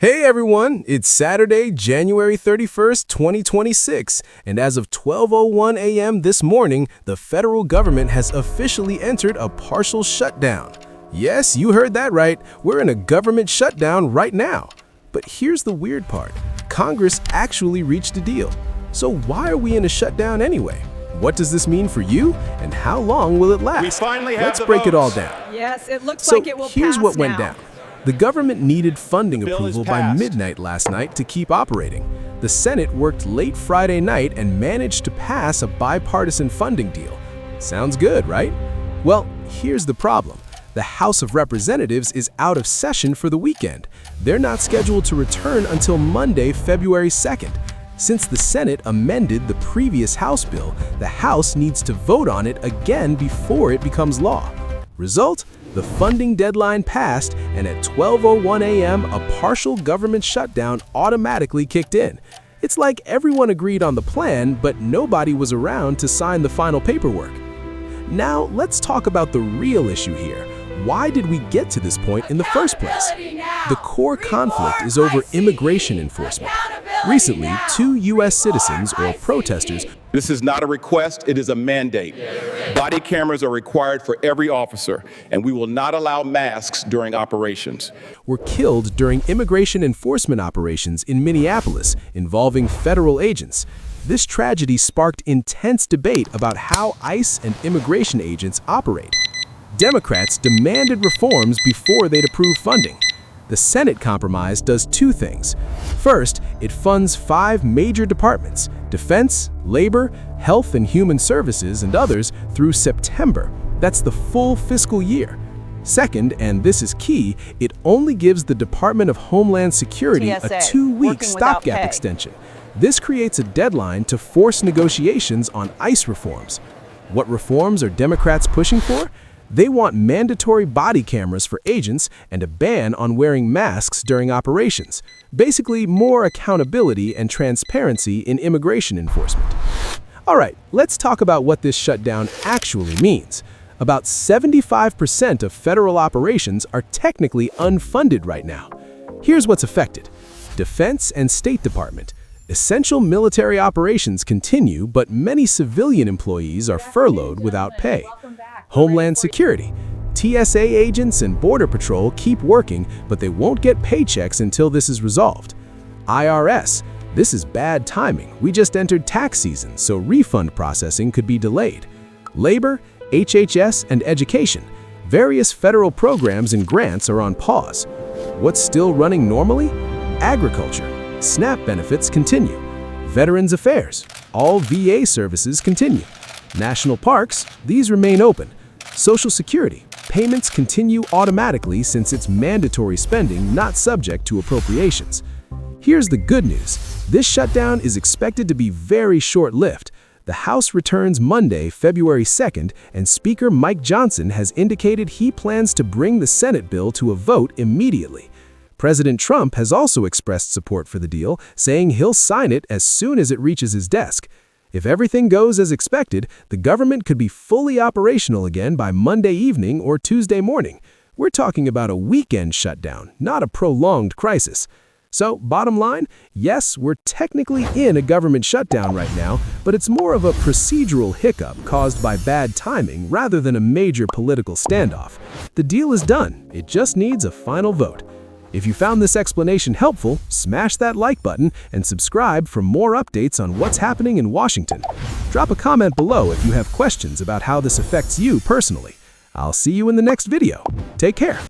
Hey everyone, it's Saturday, January 31st, 2026, and as of 12:01 a.m. this morning, the federal government has officially entered a partial shutdown. Yes, you heard that right. We're in a government shutdown right now. But here's the weird part. Congress actually reached a deal. So why are we in a shutdown anyway? What does this mean for you, and how long will it last? We finally have Let's break it all down. Yes, it looks like it will pass now. Here's what went down. The government needed funding approval by passed. midnight last night to keep operating. The Senate worked late Friday night and managed to pass a bipartisan funding deal. Sounds good, right? Well, here's the problem. The House of Representatives is out of session for the weekend. They're not scheduled to return until Monday, February 2nd. Since the Senate amended the previous House bill, the House needs to vote on it again before it becomes law. Result? The funding deadline passed, and at 12:01 a.m., a partial government shutdown automatically kicked in. It's like everyone agreed on the plan, but nobody was around to sign the final paperwork. Now, let's talk about the real issue here. Why did we get to this point in the first place? The core conflict is over immigration enforcement. Recently, 2 U.S. citizens or protesters. This is not a request, it is a mandate. Body cameras are required for every officer, and we will not allow masks during operations. Were killed during immigration enforcement operations in Minneapolis involving federal agents. This tragedy sparked intense debate about how ICE and immigration agents operate. Democrats demanded reforms before they'd approve funding. The Senate compromise does 2 things. First, it funds 5 major departments: Defense, Labor, Health and Human Services, and others through September. That's the full fiscal year. Second, and this is key, it only gives the Department of Homeland Security a 2-week stopgap extension. This creates a deadline to force negotiations on ICE reforms. What reforms are Democrats pushing for? They want mandatory body cameras for agents and a ban on wearing masks during operations. Basically, more accountability and transparency in immigration enforcement. All right, let's talk about what this shutdown actually means. About 75% of federal operations are technically unfunded right now. Here's what's affected. Defense and State Department. Essential military operations continue, but many civilian employees are furloughed without pay. Homeland Security. TSA agents and Border Patrol keep working, but they won't get paychecks until this is resolved. IRS. This is bad timing. We just entered tax season, so refund processing could be delayed. Labor, HHS, and Education. Various federal programs and grants are on pause. What's still running normally? Agriculture. SNAP benefits continue. Veterans Affairs. All VA services continue. National parks, these remain open. Social Security, payments continue automatically since it's mandatory spending, not subject to appropriations. Here's the good news. This shutdown is expected to be very short-lived. The House returns Monday, February 2nd, and Speaker Mike Johnson has indicated he plans to bring the Senate bill to a vote immediately. President Trump has also expressed support for the deal, saying he'll sign it as soon as it reaches his desk. If everything goes as expected, the government could be fully operational again by Monday evening or Tuesday morning. We're talking about a weekend shutdown, not a prolonged crisis. So, bottom line, yes, we're technically in a government shutdown right now, but it's more of a procedural hiccup caused by bad timing rather than a major political standoff. The deal is done. It just needs a final vote. If you found this explanation helpful, smash that like button and subscribe for more updates on what's happening in Washington. Drop a comment below if you have questions about how this affects you personally. I'll see you in the next video. Take care.